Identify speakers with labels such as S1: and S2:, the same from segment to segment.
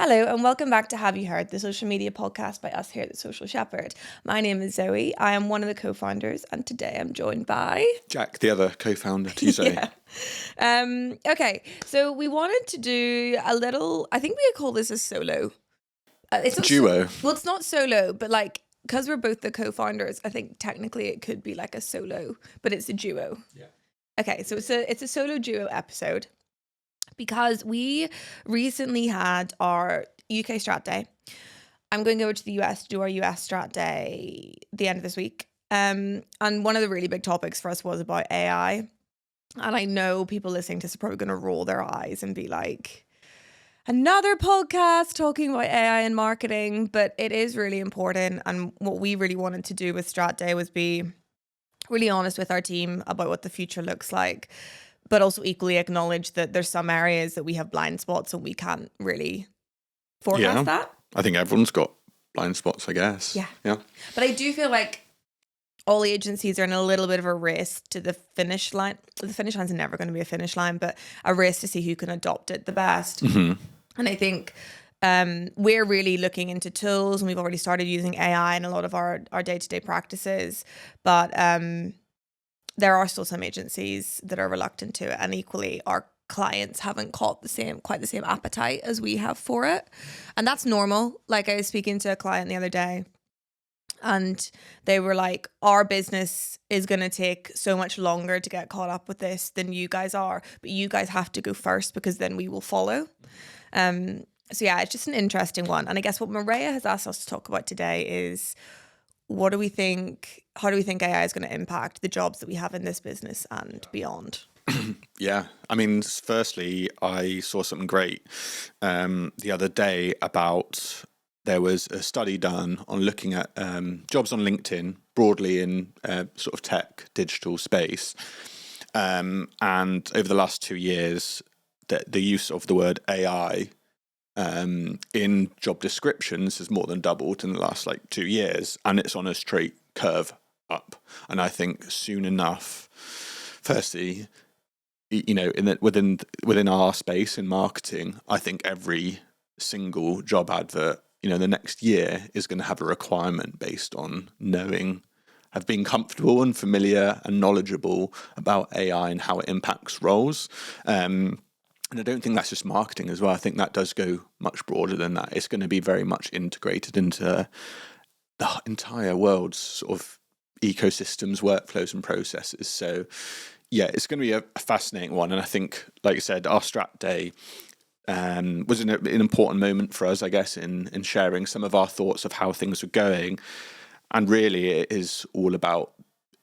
S1: Hello, and welcome back to Have You Heard, the social media podcast by us here at The Social Shepherd. My name is Zoe. I am one of the co-founders, and today I'm joined by
S2: Jack, the other co-founder, Tuesday.
S1: Okay, so we wanted to do a little, I think we call this a solo. It's not
S2: Duo.
S1: well, it's not solo, but like, because we're both the co-founders, I think technically it could be like a solo, but it's a duo.
S2: Yeah.
S1: Okay, so it's a solo duo episode. Because we recently had our UK Strat Day. I'm going over to the US to do our US Strat Day the end of this week. And one of the really big topics for us was about AI. And I know people listening to this are probably going to roll their eyes and be like, another podcast talking about AI and marketing. But it is really important. And what we really wanted to do with Strat Day was be really honest with our team about what the future looks like, but also equally acknowledge that there's some areas that we have blind spots and we can't really forecast that.
S2: I think everyone's got blind spots, I guess.
S1: Yeah.
S2: Yeah.
S1: But I do feel like all agencies are in a little bit of a race to the finish line. The finish line's never going to be a finish line, but a race to see who can adopt it the best.
S2: Mm-hmm.
S1: And I think we're really looking into tools, and we've already started using AI in a lot of our day-to-day practices. But there are still some agencies that are reluctant to it, and equally our clients haven't caught quite the same appetite as we have for it. And that's normal. Like, I was speaking to a client the other day and they were like, our business is going to take so much longer to get caught up with this than you guys are, but you guys have to go first because then we will follow. So yeah, it's just an interesting one. And I guess what Maria has asked us to talk about today is, how do we think AI is going to impact the jobs that we have in this business and beyond?
S2: Yeah. I mean, firstly, I saw something great the other day about there was a study done on looking at jobs on LinkedIn broadly in sort of tech digital space. And over the last 2 years, the use of the word AI in job descriptions has more than doubled in the last 2 years, and it's on a straight curve up. And I think soon enough, firstly, within our space in marketing, I think every single job advert, the next year is going to have a requirement based on have been comfortable and familiar and knowledgeable about AI and how it impacts roles. And I don't think that's just marketing as well. I think that does go much broader than that. It's going to be very much integrated into the entire world's sort of ecosystems, workflows and processes. So yeah, it's going to be a fascinating one. And I think, like you said, our Strat Day was an important moment for us, I guess, in sharing some of our thoughts of how things were going. And really it is all about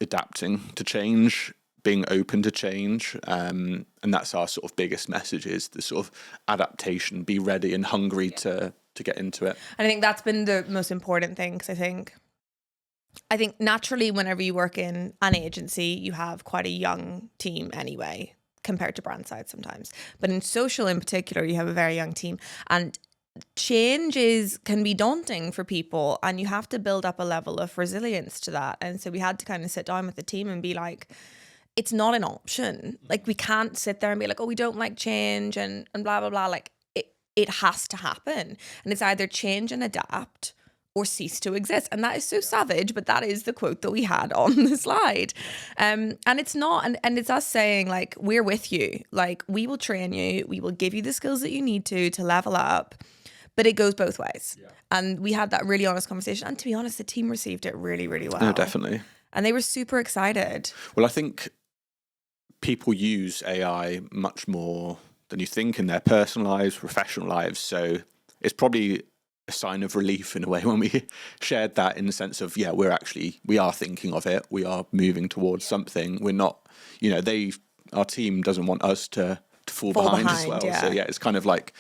S2: adapting to change, being open to change, and that's our sort of biggest message, is the sort of adaptation, be ready and hungry to get into it.
S1: And I think that's been the most important thing, because I think naturally whenever you work in an agency, you have quite a young team anyway, compared to brand side sometimes. But in social in particular, you have a very young team, and change can be daunting for people, and you have to build up a level of resilience to that. And so we had to kind of sit down with the team and be like, it's not an option. Like, we can't sit there and be like, oh, we don't like change and blah, blah, blah. Like, it has to happen. And it's either change and adapt or cease to exist. And that is so savage, but that is the quote that we had on the slide. And it's not, and it's us saying, like, we're with you. Like, we will train you. We will give you the skills that you need to level up. But it goes both ways. Yeah. And we had that really honest conversation. And to be honest, the team received it really, really well.
S2: No, definitely.
S1: And they were super excited.
S2: Well, I think people use AI much more than you think in their personal lives, professional lives. So it's probably a sign of relief in a way when we shared that, in the sense of, yeah, we are thinking of it. We are moving towards something. We're not, our team doesn't want us to fall behind as well. Yeah. So yeah, it's kind of like,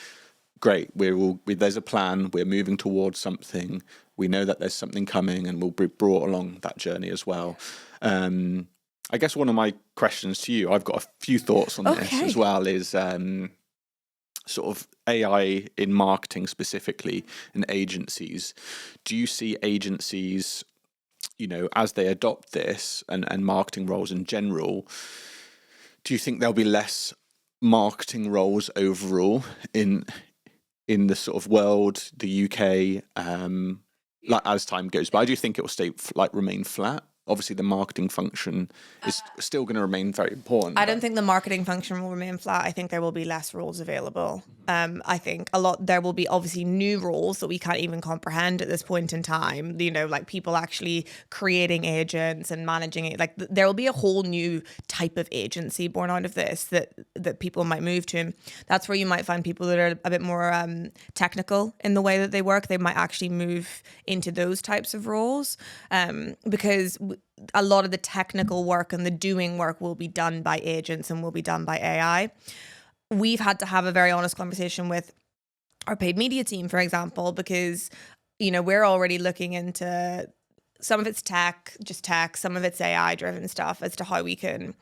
S2: great, there's a plan, we're moving towards something, we know that there's something coming, and we'll be brought along that journey as well. I guess one of my questions to you, I've got a few thoughts on this as well, is sort of AI in marketing specifically, in agencies. Do you see agencies, as they adopt this, and marketing roles in general, do you think there'll be less marketing roles overall in in the sort of world, the UK, like as time goes by? Do you think it will stay remain flat? Obviously, the marketing function is still going to remain very important.
S1: I don't think the marketing function will remain flat. I think there will be less roles available. I think there will be obviously new roles that we can't even comprehend at this point in time. You know, like people actually creating agents and managing it. Like there will be a whole new type of agency born out of this that people might move to. That's where you might find people that are a bit more technical in the way that they work. They might actually move into those types of roles because a lot of the technical work and the doing work will be done by agents and will be done by AI. We've had to have a very honest conversation with our paid media team, for example, because, you know, we're already looking into some of it's tech, some of it's AI driven stuff as to how we can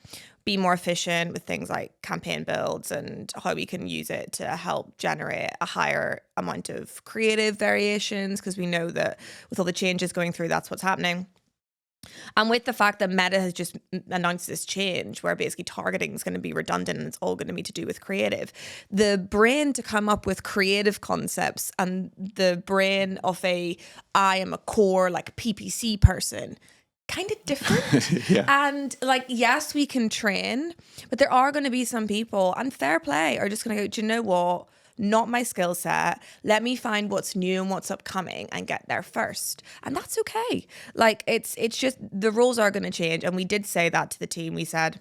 S1: be more efficient with things like campaign builds and how we can use it to help generate a higher amount of creative variations, because we know that with all the changes going through, that's what's happening. And with the fact that Meta has just announced this change where basically targeting is going to be redundant and it's all going to be to do with creative, the brain to come up with creative concepts and the brain of I am a core like PPC person, kind of different.
S2: Yeah.
S1: And like, yes, we can train, but there are going to be some people, and fair play, are just going to go, do you know what? Not my skill set. Let me find what's new and what's upcoming and get there first. And that's okay. Like it's just the roles are going to change. And we did say that to the team. We said,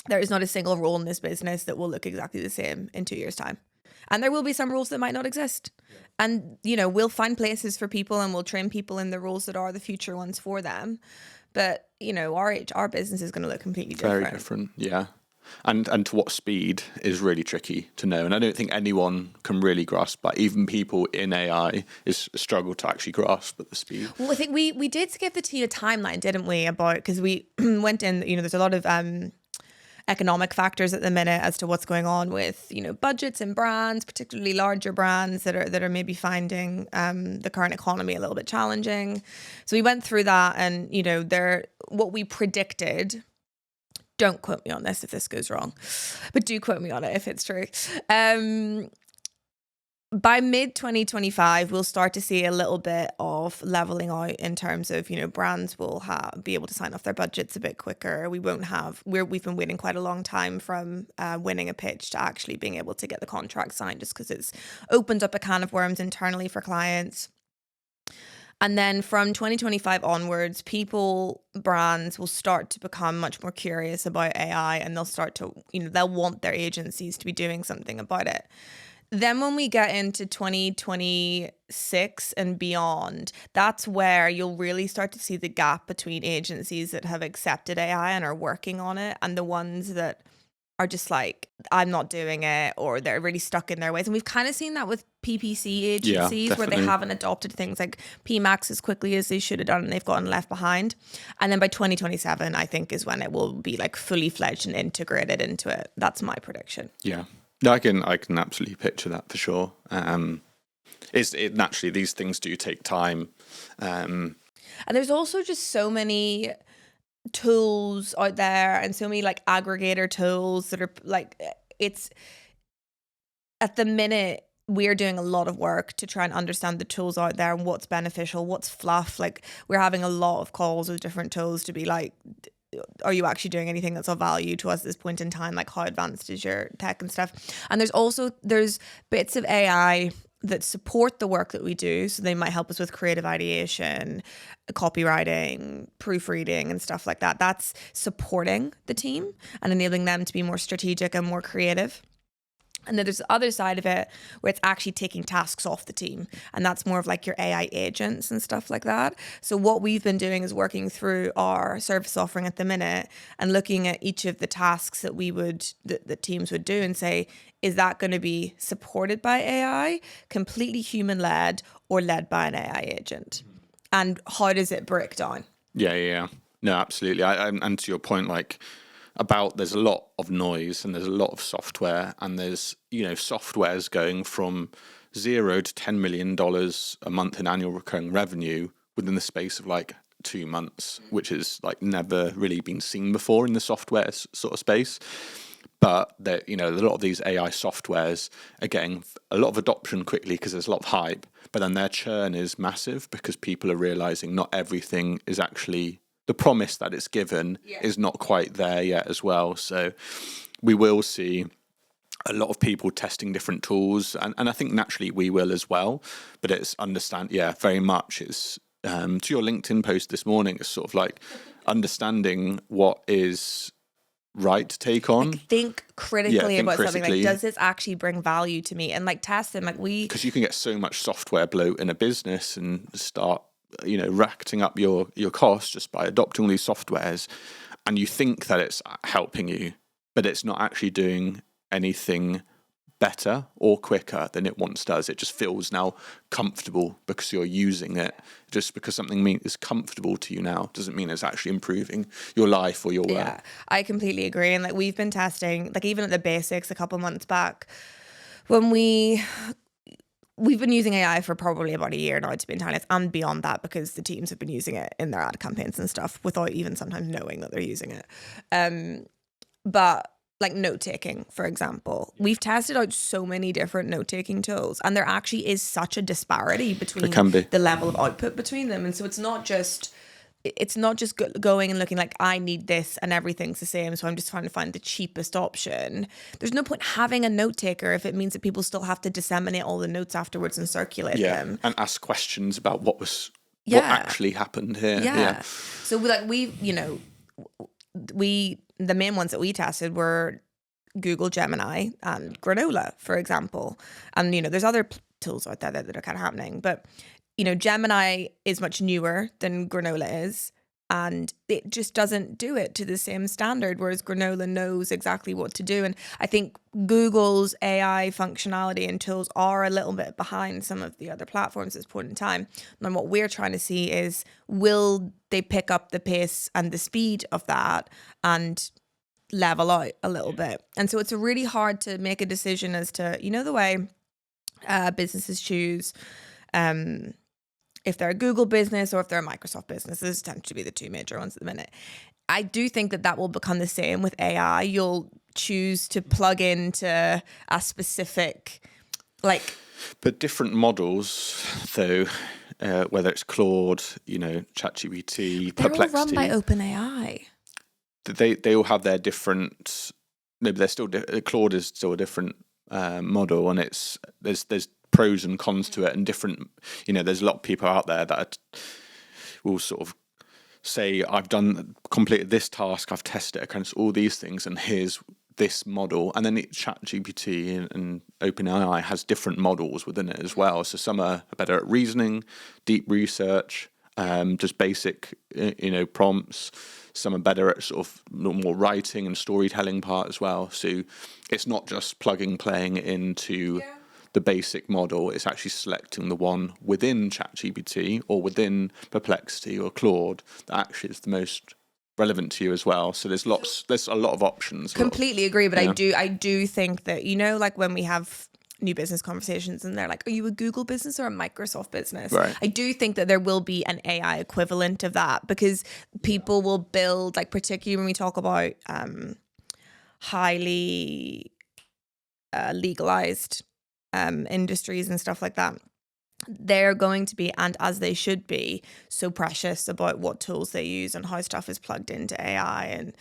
S1: there is not a single role in this business that will look exactly the same in 2 years' time. And there will be some roles that might not exist. Yeah. And, you know, we'll find places for people and we'll train people in the roles that are the future ones for them. But, you know, our business is going to look completely different.
S2: Very different, yeah. And to what speed is really tricky to know. And I don't think anyone can really grasp that. Even people in AI struggle to actually grasp at the speed.
S1: Well, I think we did give the team a timeline, didn't we? About, because we went in, you know, there's a lot of economic factors at the minute as to what's going on with, you know, budgets and brands, particularly larger brands that are maybe finding the current economy a little bit challenging. So we went through that, and, you know, what we predicted. Don't quote me on this if this goes wrong, but do quote me on it if it's true. By mid-2025, we'll start to see a little bit of leveling out in terms of, you know, brands will be able to sign off their budgets a bit quicker. We've been waiting quite a long time from winning a pitch to actually being able to get the contract signed, just because it's opened up a can of worms internally for clients. And then from 2025 onwards, brands will start to become much more curious about AI, and they'll start to, you know, they'll want their agencies to be doing something about it. Then when we get into 2026 and beyond, that's where you'll really start to see the gap between agencies that have accepted AI and are working on it and the ones that are just like, I'm not doing it, or they're really stuck in their ways. And we've kind of seen that with PPC agencies where they haven't adopted things like PMax as quickly as they should have done, and they've gotten left behind. And then by 2027, I think, is when it will be like fully fledged and integrated into it. That's my prediction.
S2: Yeah. No, I can absolutely picture that for sure. Naturally, these things do take time.
S1: And there's also just so many tools out there and so many like aggregator tools that are like, it's at the minute we're doing a lot of work to try and understand the tools out there and what's beneficial, what's fluff. Like we're having a lot of calls with different tools to be like, are you actually doing anything that's of value to us at this point in time? Like how advanced is your tech and stuff? And there's bits of AI that support the work that we do. So they might help us with creative ideation, copywriting, proofreading and stuff like that. That's supporting the team and enabling them to be more strategic and more creative. And then there's the other side of it where it's actually taking tasks off the team. And that's more of like your AI agents and stuff like that. So what we've been doing is working through our service offering at the minute and looking at each of the tasks that that teams would do and say, is that going to be supported by AI, completely human-led, or led by an AI agent? And how does it break down?
S2: Yeah. No, absolutely. And to your point, like, there's a lot of noise and there's a lot of software, and there's, you know, software's going from $0 to $10 million a month in annual recurring revenue within the space of like 2 months, which is like never really been seen before in the software sort of space. But that, a lot of these AI softwares are getting a lot of adoption quickly because there's a lot of hype, but then their churn is massive because people are realizing not everything is actually the promise that it's given is not quite there yet as well. So we will see a lot of people testing different tools, and I think naturally we will as well. But it's very much it's to your LinkedIn post this morning. It's sort of like understanding what is right to take on.
S1: Think critically about something.
S2: Critically.
S1: Like, does this actually bring value to me? And like test them. Like
S2: because you can get so much software bloat in a business and start racking up your costs just by adopting all these softwares, and you think that it's helping you, but it's not actually doing anything better or quicker than it once does. It just feels now comfortable because you're using it. Just because something is comfortable to you now doesn't mean it's actually improving your life or your work.
S1: Yeah, I completely agree. And like we've been testing, like even at the basics a couple months back, when we've been using AI for probably about a year now, to be entirely honest, and beyond that, because the teams have been using it in their ad campaigns and stuff without even sometimes knowing that they're using it. But like note taking, for example, we've tested out so many different note taking tools, and there actually is such a disparity between the level of output between them. And so it's not just going and looking like I need this and everything's the same, so I'm just trying to find the cheapest option. There's no point having a note taker if it means that people still have to disseminate all the notes afterwards and circulate them
S2: and ask questions about what actually happened here.
S1: So the main ones that we tested were Google Gemini and Granola, for example. And there's other tools out there that are kind of happening, but Gemini is much newer than Granola is, and it just doesn't do it to the same standard, whereas Granola knows exactly what to do. And I think Google's AI functionality and tools are a little bit behind some of the other platforms at this point in time. And what we're trying to see is, will they pick up the pace and the speed of that and level out a little bit? And so it's really hard to make a decision as to, the way businesses choose if they're a Google business or if they're a Microsoft business. Those tend to be the two major ones at the minute. I do think that will become the same with AI. You'll choose to plug into a specific,
S2: But different models, though, whether it's Claude, ChatGPT, Perplexity.
S1: They're all run by OpenAI.
S2: They all have their different. No, but they're still. Claude is still a different model, and there's pros and cons to it, and different. There's a lot of people out there that will sort of say, I've completed this task, I've tested it against all these things, and here's this model. And then ChatGPT and OpenAI has different models within it as well. So some are better at reasoning, deep research, just basic, prompts. Some are better at sort of more writing and storytelling part as well. So it's not just playing into the basic model. It's actually selecting the one within ChatGPT or within Perplexity or Claude that actually is the most relevant to you as well. So there's a lot of options.
S1: Completely agree, but I do think that, like when we have new business conversations and they're like, are you a Google business or a Microsoft business?
S2: Right.
S1: I do think that there will be an AI equivalent of that, because people will build, like particularly when we talk about highly legalized industries and stuff like that, they're going to be, and as they should be, so precious about what tools they use and how stuff is plugged into AI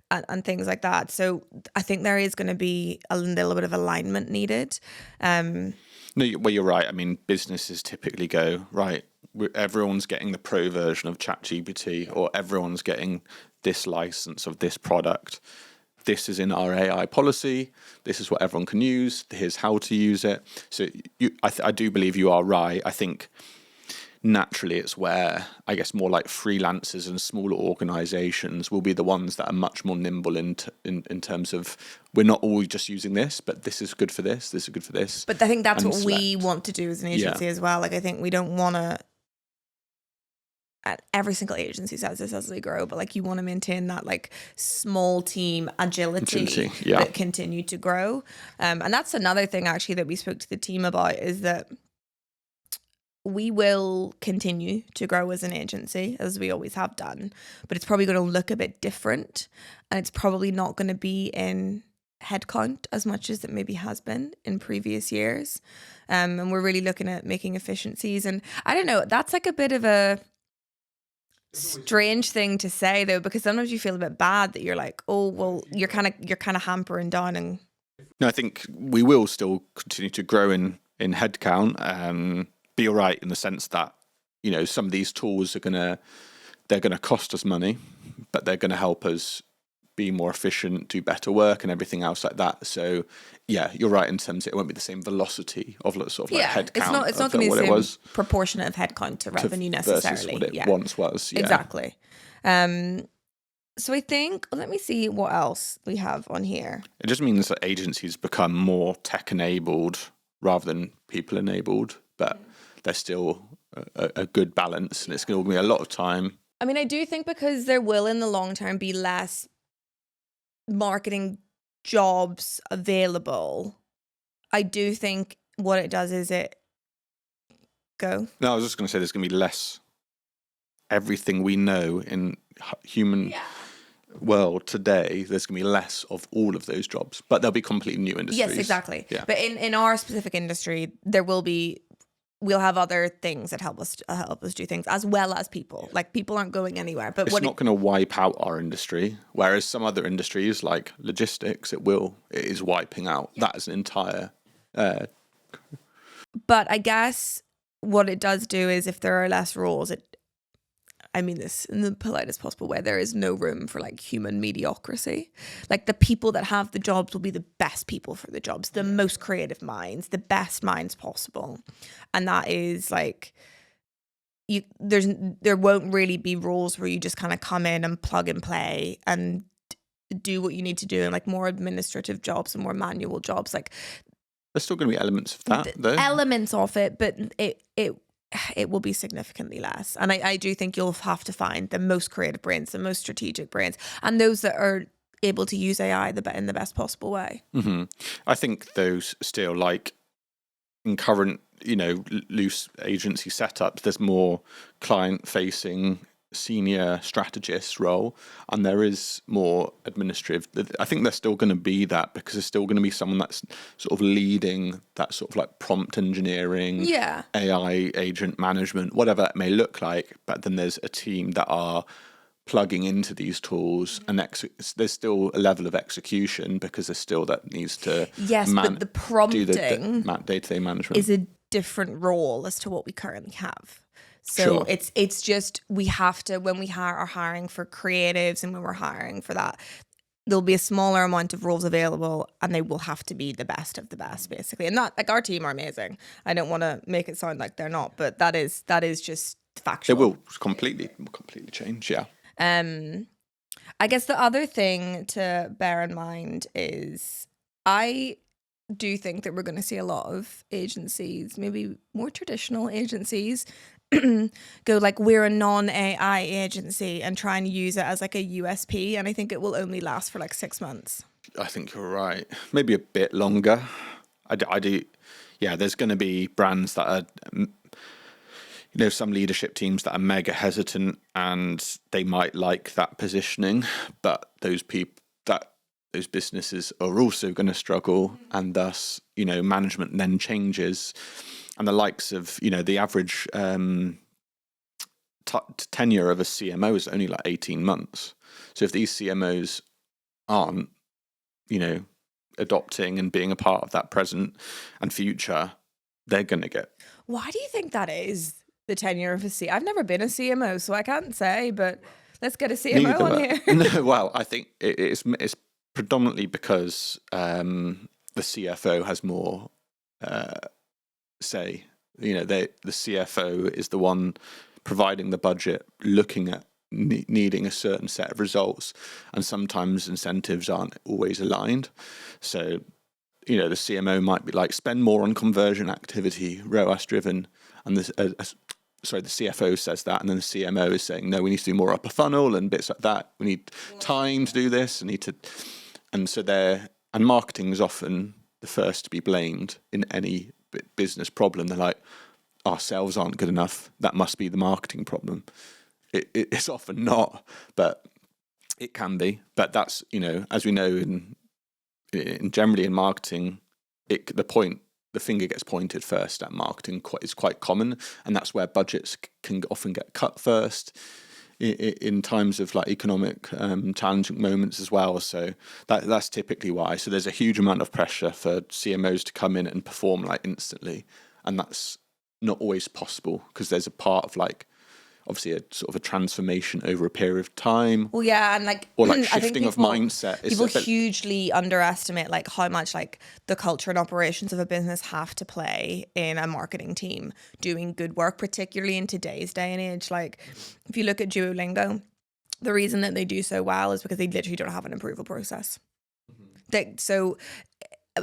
S1: and things like that. So I think there is going to be a little bit of alignment needed.
S2: No, well, you're right. I mean, businesses typically go, right, everyone's getting the pro version of ChatGPT, or everyone's getting this license of this product. This is in our AI policy. This is what everyone can use. Here's how to use it. So I do believe you are right. I think naturally it's where, I guess, more like freelancers and smaller organizations will be the ones that are much more nimble in terms of, we're not always just using this, but this is good for this, this is good for this.
S1: But I think that's what we want to do as an agency as well. Like, I think we don't want to, every single agency says this as they grow, but like you want to maintain that like small team agility that continue to grow. And that's another thing actually that we spoke to the team about, is that we will continue to grow as an agency, as we always have done, but it's probably going to look a bit different, and it's probably not going to be in headcount as much as it maybe has been in previous years. And we're really looking at making efficiencies. And I don't know, that's like a bit of a strange thing to say though, because sometimes you feel a bit bad that you're like, oh, well, you're kind of hampering down. And
S2: No, I think we will still continue to grow in headcount. Be all right in the sense that, you know, some of these tools they're gonna cost us money, but they're gonna help us be more efficient, do better work, and everything else like that. So, yeah, you're right in terms of it won't be the same velocity of sort of like headcount.
S1: It's not going to be the same proportionate of headcount to revenue necessarily.
S2: Versus what it once was. Yeah.
S1: Exactly. So I think, let me see what else we have on here.
S2: It just means that agencies become more tech-enabled rather than people-enabled, but they're still a good balance, and it's going to be a lot of time.
S1: I mean, I do think because there will in the long term be less marketing jobs available, I do think what it does is No,
S2: I was just going to say there's going to be less everything we know in human world today. There's going to be less of all of those jobs, but there'll be completely new industries.
S1: Yes, exactly.
S2: Yeah.
S1: But in our specific industry, we'll have other things that help us do things as well as people. Like people aren't going anywhere. But
S2: it's not going to wipe out our industry, whereas some other industries like logistics, it is wiping out. That is an entire.
S1: But I guess what it does do is if there are less roles, I mean this in the politest possible way, there is no room for like human mediocrity. Like the people that have the jobs will be the best people for the jobs, the most creative minds, the best minds possible. And that is like, there won't really be roles where you just kind of come in and plug and play and do what you need to do, and like more administrative jobs and more manual jobs. Like
S2: there's still going to be elements of that though.
S1: Elements of it, but it will be significantly less. And I do think you'll have to find the most creative brains, the most strategic brains, and those that are able to use AI in the best possible way.
S2: Mm-hmm. I think those still, like in current, loose agency setups, there's more client-facing senior strategist role, and there is more administrative. I think there's still going to be that, because there's still going to be someone that's sort of leading that sort of like prompt engineering, AI agent management, whatever it may look like. But then there's a team that are plugging into these tools, and there's still a level of execution, because there's still that needs to
S1: but the prompting
S2: do the day-to-day management
S1: is a different role as to what we currently have. So
S2: sure.
S1: it's just, we have to, when we are hiring for creatives and when we're hiring for that, there'll be a smaller amount of roles available, and they will have to be the best of the best, basically. And not like our team are amazing. I don't want to make it sound like they're not, but that is just factual.
S2: It will completely change, yeah.
S1: I guess the other thing to bear in mind is I do think that we're going to see a lot of agencies, maybe more traditional agencies, go like, we're a non-AI agency, and try and use it as like a USP. And I think it will only last for like 6 months.
S2: I think you're right. Maybe a bit longer. I do. Yeah, there's going to be brands that are, some leadership teams that are mega hesitant, and they might like that positioning, but those businesses are also going to struggle, and thus, management then changes. And the likes of, the average tenure of a CMO is only like 18 months. So if these CMOs aren't, adopting and being a part of that present and future, they're going to get.
S1: Why do you think that is, the tenure of a CMO? I've never been a CMO, so I can't say, but let's get a CMO on here.
S2: No, well, I think it's predominantly because the CFO has more say. The CFO is the one providing the budget, looking at needing a certain set of results, and sometimes incentives aren't always aligned. So, the CMO might be like, spend more on conversion activity, ROAS driven, and the CFO says that, and then the CMO is saying, no, we need to do more upper funnel and bits like that. We need time to do this. And marketing is often the first to be blamed in any business problem. They're like, our sales aren't good enough, that must be the marketing problem. It's often not, but it can be. But that's, as we know generally in marketing, the finger gets pointed first at marketing is quite common, and that's where budgets can often get cut first in times of like economic challenging moments as well. So that's typically why. So there's a huge amount of pressure for CMOs to come in and perform like instantly, and that's not always possible because there's a part of like obviously a sort of a transformation over a period of time.
S1: Well, yeah, and like
S2: or like
S1: I think
S2: shifting of mindset.
S1: People hugely underestimate like how much like the culture and operations of a business have to play in a marketing team doing good work, particularly in today's day and age. Like if you look at Duolingo, the reason that they do so well is because they literally don't have an approval process.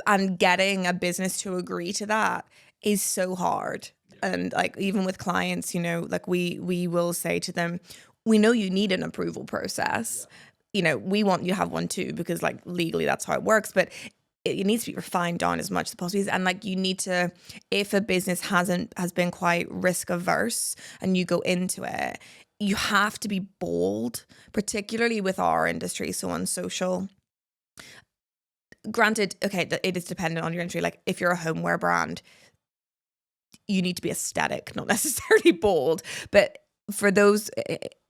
S1: And getting a business to agree to that is so hard. And like even with clients, you know, like we will say to them, we know you need an approval process. You know, we want you to have one too, because like legally that's how it works. But it needs to be refined down as much as possible. And like you need to, if a business has been quite risk averse and you go into it, you have to be bold, particularly with our industry. So on social, granted, okay, it is dependent on your industry. Like if you're a homeware brand, you need to be aesthetic, not necessarily bold. But for those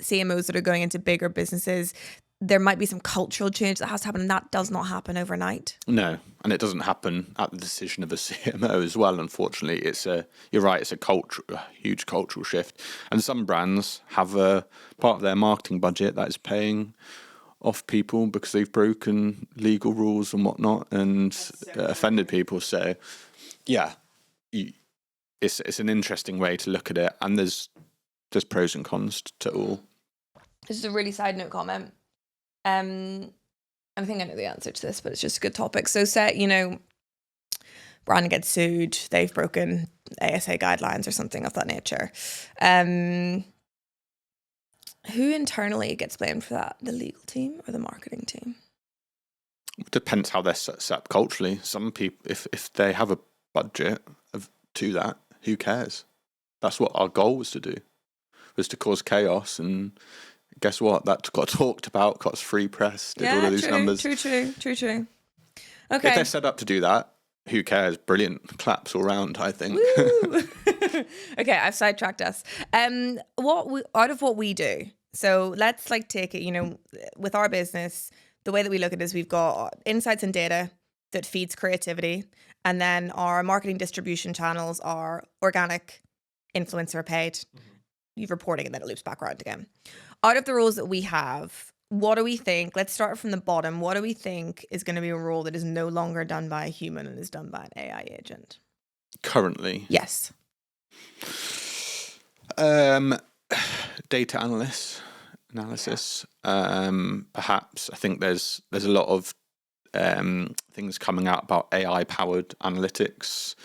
S1: CMOs that are going into bigger businesses, there might be some cultural change that has to happen, and that does not happen overnight.
S2: No, and it doesn't happen at the decision of a CMO as well. Unfortunately, you're right. It's a huge cultural shift, and some brands have a part of their marketing budget that is paying off people because they've broken legal rules and whatnot and offended people. So, yeah. It's an interesting way to look at it, and there's pros and cons to all.
S1: This is a really side note comment. I think I know the answer to this, but it's just a good topic. So say, you know, brand gets sued, they've broken ASA guidelines or something of that nature. Who internally gets blamed for that? The legal team or the marketing team?
S2: It depends how they're set up culturally. Some people, if they have a budget to that, who cares? That's what our goal was to do, was to cause chaos, and guess what? That got talked about, got free press, did all of these numbers.
S1: True. Okay.
S2: If they're set up to do that, who cares? Brilliant. Claps all round, I think.
S1: Okay, I've sidetracked us. Out of what we do, so let's like take it, you know, with our business, the way that we look at it is we've got insights and data that feeds creativity. And then our marketing distribution channels are organic, influencer paid, you're reporting, and then it loops back around again. Out of the roles that we have, what do we think? Let's start from the bottom. What do we think is going to be a role that is no longer done by a human and is done by an AI agent?
S2: Currently?
S1: Yes.
S2: Data analysis. Perhaps. I think there's a lot of things coming out about AI-powered analytics,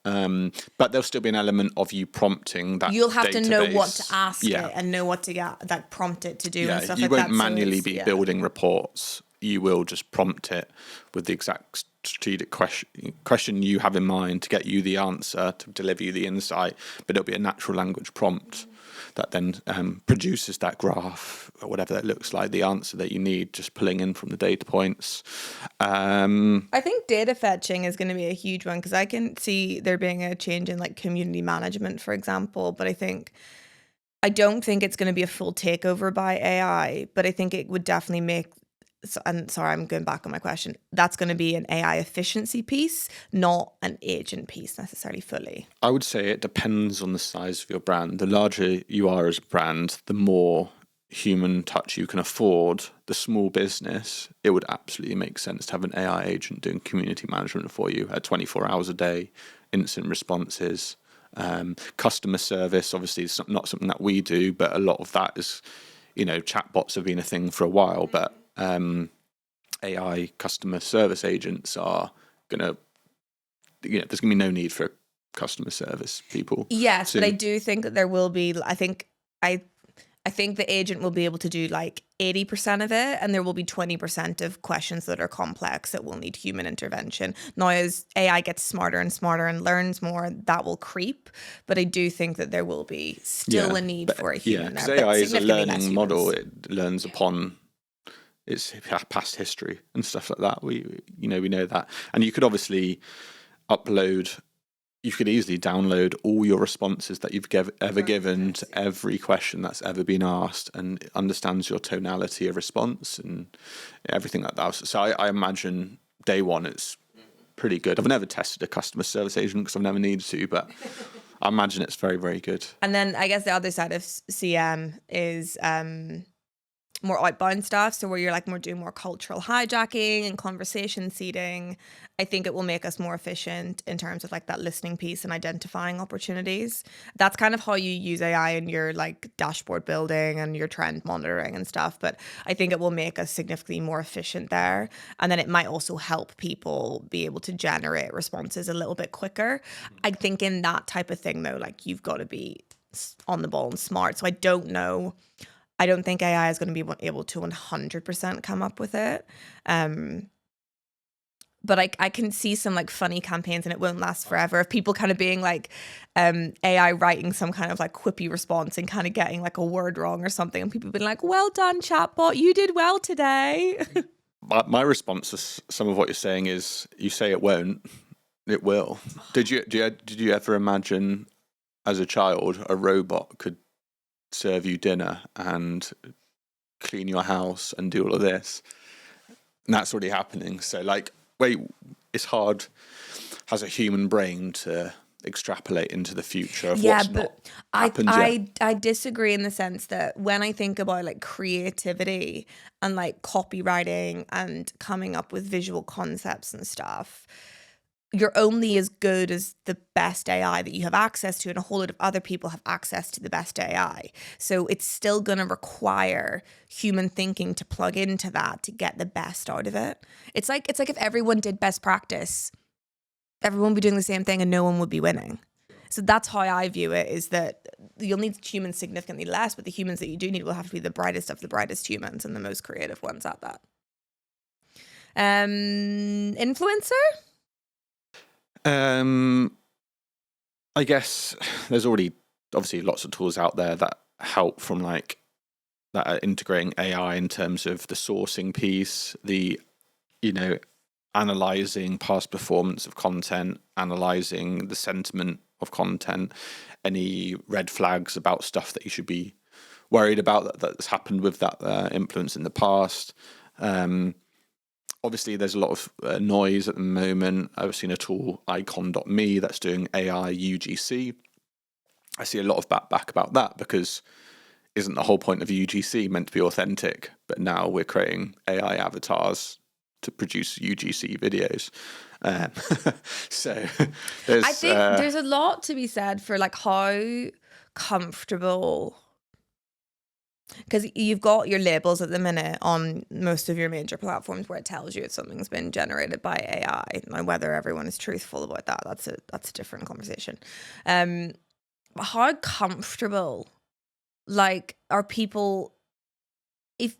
S2: but there'll still be an element of you prompting that.
S1: You'll have
S2: database.
S1: To know what to ask it and know what to get, like prompt it to do and stuff like that.
S2: You won't manually be building reports. You will just prompt it with the exact strategic question you have in mind to get you the answer, to deliver you the insight, but it'll be a natural language prompt that then produces that graph or whatever that looks like, the answer that you need, just pulling in from the data points.
S1: I think data fetching is going to be a huge one, because I can see there being a change in like community management, for example, but I don't think it's going to be a full takeover by AI, but I think it would definitely make, and sorry, I'm going back on my question, that's going to be an AI efficiency piece, not an agent piece necessarily fully.
S2: I would say it depends on the size of your brand. The larger you are as a brand, the more human touch you can afford. The small business, it would absolutely make sense to have an AI agent doing community management for you at 24 hours a day, instant responses, customer service. Obviously, it's not something that we do, but a lot of that is, you know, chatbots have been a thing for a while, but AI customer service agents are gonna, you know, there's gonna be no need for customer service people.
S1: Yes, but I do think that there will be. I think the agent will be able to do like 80% of it, and there will be 20% of questions that are complex that will need human intervention. Now, as AI gets smarter and smarter and learns more, that will creep. But I do think that there will be still a need for a human.
S2: Yeah, because AI is a learning model. It learns upon it's past history and stuff like that. We know that, and you could obviously upload. You could easily download all your responses that you've ever given to every question that's ever been asked, and it understands your tonality of response and everything like that. So I imagine day one it's pretty good. I've never tested a customer service agent because I've never needed to, but I imagine it's very, very good.
S1: And then I guess the other side of CM is more outbound stuff. So where you're like doing more cultural hijacking and conversation seeding. I think it will make us more efficient in terms of like that listening piece and identifying opportunities. That's kind of how you use AI in your like dashboard building and your trend monitoring and stuff. But I think it will make us significantly more efficient there. And then it might also help people be able to generate responses a little bit quicker. I think in that type of thing though, like you've got to be on the ball and smart. So I don't know. I don't think AI is going to be able to 100% come up with it. But I can see some like funny campaigns, and it won't last forever, of people kind of being like AI writing some kind of like quippy response and kind of getting like a word wrong or something. And people being like, well done, chatbot, you did well today.
S2: My response to some of what you're saying is, you say it won't, it will. Did you ever imagine as a child a robot could serve you dinner and clean your house and do all of this? And that's already happening. So like, wait, it's hard as a human brain to extrapolate into the future of what's not happened yet.
S1: I disagree in the sense that when I think about like creativity and like copywriting and coming up with visual concepts and stuff, you're only as good as the best AI that you have access to, and a whole lot of other people have access to the best AI. So it's still going to require human thinking to plug into that to get the best out of it. It's like if everyone did best practice, everyone would be doing the same thing and no one would be winning. So that's how I view it, is that you'll need humans significantly less, but the humans that you do need will have to be the brightest of the brightest humans and the most creative ones at that. Influencer?
S2: I guess there's already obviously lots of tools out there that help from like that are integrating AI in terms of the sourcing piece, the analyzing past performance of content, analyzing the sentiment of content, any red flags about stuff that you should be worried about that's happened with that influence in the past. Obviously, there's a lot of noise at the moment. I've seen a tool, icon.me, that's doing AI UGC. I see a lot of back about that, because isn't the whole point of UGC meant to be authentic? But now we're creating AI avatars to produce UGC videos. So there's...
S1: I think there's a lot to be said for like how comfortable... Because you've got your labels at the minute on most of your major platforms where it tells you if something's been generated by AI. Now, whether everyone is truthful about that, that's a different conversation. But how comfortable, like, are people? If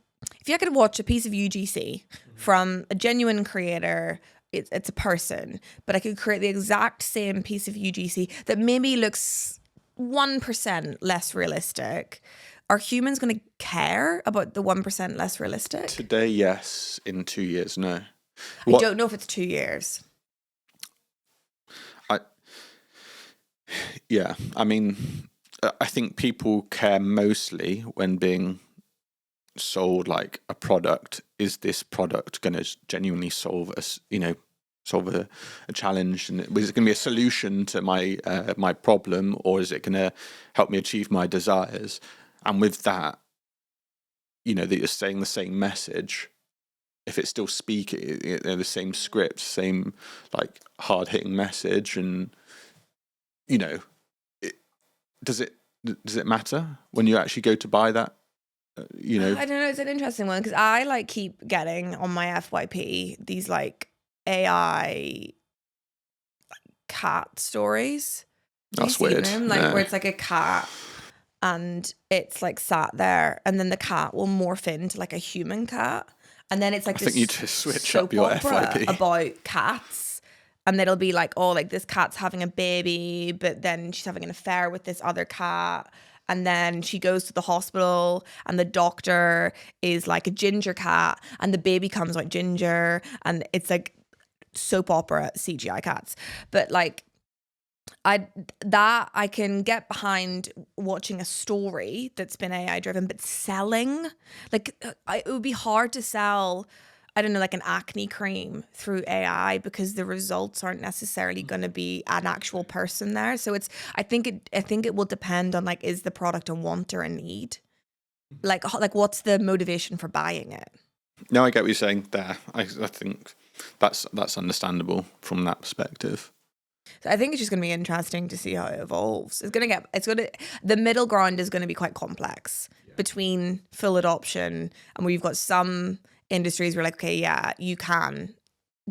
S1: you could watch a piece of UGC from a genuine creator, it's a person, but I could create the exact same piece of UGC that maybe looks 1% less realistic. Are humans going to care about the 1% less realistic?
S2: Today, yes. In 2 years, no.
S1: I don't know if it's 2 years.
S2: Yeah. I mean, I think people care mostly when being sold like a product. Is this product going to genuinely solve a challenge, and is it going to be a solution to my problem, or is it going to help me achieve my desires? And with that, that you're saying the same message, if it's still speaking, the same script, same like hard hitting message, and does it matter when you actually go to buy that?
S1: I don't know. It's an interesting one, because I like keep getting on my FYP these like AI cat stories.
S2: That's weird.
S1: Where it's like a cat. And it's like sat there, and then the cat will morph into like a human cat, and then it's like
S2: I think you just switch up your FYP
S1: about cats, and it'll be like, oh, like this cat's having a baby, but then she's having an affair with this other cat, and then she goes to the hospital and the doctor is like a ginger cat and the baby comes out ginger, and it's like soap opera CGI cats. But like I can get behind watching a story that's been AI driven, but selling, like it would be hard to sell, I don't know, like an acne cream through AI because the results aren't necessarily going to be an actual person there. So I think it will depend on like, is the product a want or a need? Like what's the motivation for buying it?
S2: No, I get what you're saying there. I think that's understandable from that perspective.
S1: So I think it's just going to be interesting to see how it evolves. The middle ground is going to be quite complex between full adoption and we've got some industries where like, okay, yeah, you can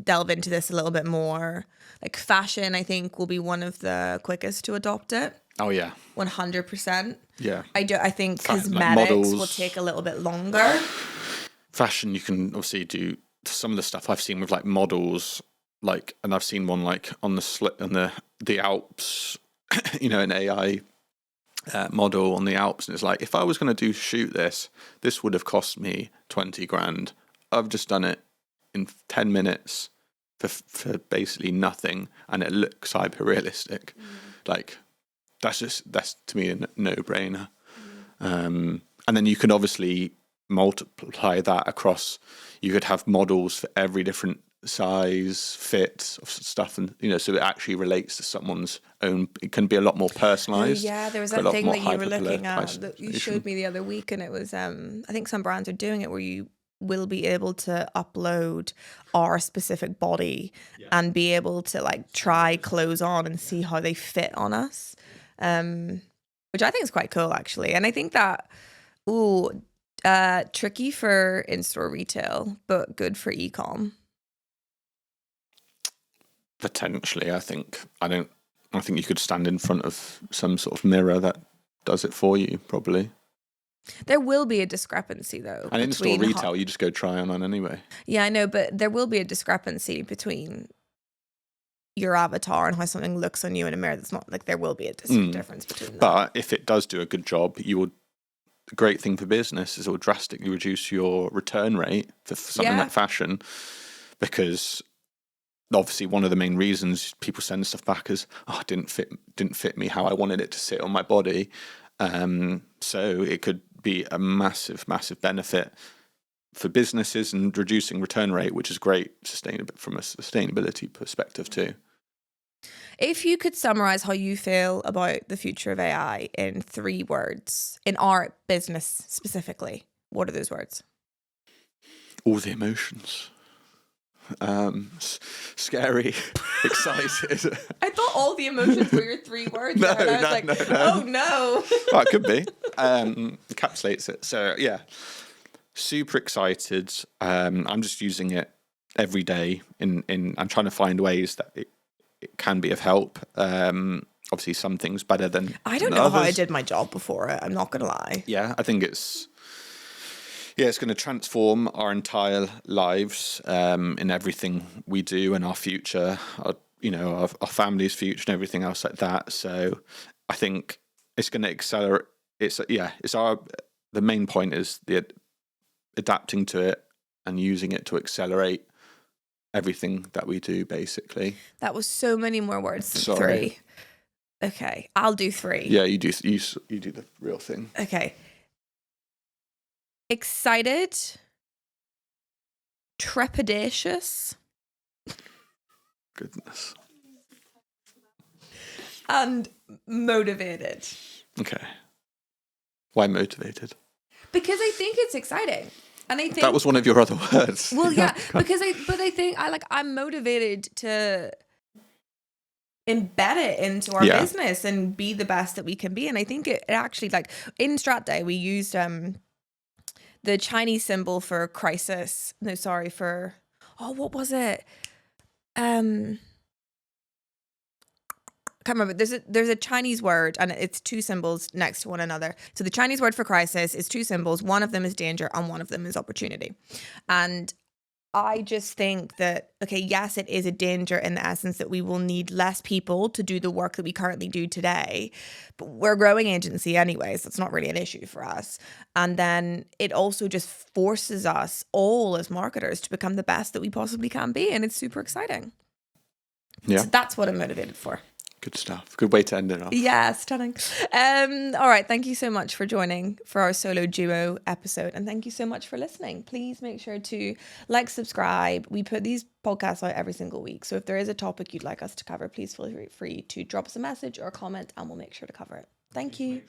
S1: delve into this a little bit more. Like fashion, I think will be one of the quickest to adopt it.
S2: Oh yeah,
S1: 100%.
S2: Yeah,
S1: I think cosmetics will take a little bit longer.
S2: Fashion, you can obviously do some of the stuff I've seen with like models. Like, and I've seen one like on the Alps, you know, an AI model on the Alps, and it's like, if I was going to shoot this would have cost me 20 grand. I've just done it in 10 minutes for basically nothing, and it looks hyper realistic. Like, that's to me a no brainer. And then you can obviously multiply that across. You could have models for every different size, fit of stuff, and you know, so it actually relates to someone's own. It can be a lot more personalized.
S1: Yeah, there was that thing that you were looking at that you showed me the other week, and it was I think some brands are doing it where you will be able to upload our specific body and be able to like try clothes on and see how they fit on us, which I think is quite cool actually. And I think that tricky for in-store retail but good for e-com.
S2: Potentially, I think you could stand in front of some sort of mirror that does it for you, probably.
S1: There will be a discrepancy though.
S2: And in-store retail, you just go try on anyway.
S1: Yeah, I know, but there will be a discrepancy between your avatar and how something looks on you in a mirror. That's not like, there will be a difference between them.
S2: But if it does do a good job, the great thing for business is it will drastically reduce your return rate for something like fashion, because obviously one of the main reasons people send stuff back is, it didn't fit me how I wanted it to sit on my body. So it could be a massive benefit for businesses and reducing return rate, which is great from a sustainability perspective too.
S1: If you could summarize how you feel about the future of AI in 3 words, in our business specifically, what are those words?
S2: All the emotions. Scary, excited.
S1: I thought all the emotions were your 3 words.
S2: No,
S1: and I was
S2: no.
S1: Oh no.
S2: Well, it could be. Encapsulates it. So yeah, super excited. I'm just using it every day. I'm trying to find ways that it can be of help. Obviously, some things better than
S1: I don't know how I did my job before it. I'm not gonna lie.
S2: Yeah, I think it's going to transform our entire lives in everything we do and our future, our family's future and everything else like that. So I think it's going to accelerate. The main point is the adapting to it and using it to accelerate everything that we do, basically.
S1: That was so many more words than
S2: Sorry.
S1: 3. Okay, I'll do 3.
S2: Yeah, you do the real thing.
S1: Okay. Excited, trepidatious,
S2: Goodness.
S1: and motivated.
S2: Okay. Why motivated?
S1: Because I think it's exciting. And I think
S2: that was one of your other words.
S1: Well, yeah, because I think I'm motivated to embed it into our business and be the best that we can be. And I think it actually, like in Strat Day, we used the Chinese symbol for crisis. No, sorry, for what was it? I can't remember. There's a Chinese word and it's 2 symbols next to one another. So the Chinese word for crisis is 2 symbols. One of them is danger and one of them is opportunity. And I just think that, okay, yes, it is a danger in the essence that we will need less people to do the work that we currently do today. But we're a growing agency anyway, so it's not really an issue for us. And then it also just forces us all as marketers to become the best that we possibly can be. And it's super exciting.
S2: Yeah.
S1: So that's what I'm motivated for.
S2: Good stuff. Good way to end it off.
S1: Yeah, stunning. All right. Thank you so much for joining for our solo duo episode. And thank you so much for listening. Please make sure to like, subscribe. We put these podcasts out every single week. So if there is a topic you'd like us to cover, please feel free to drop us a message or a comment and we'll make sure to cover it. Thank you.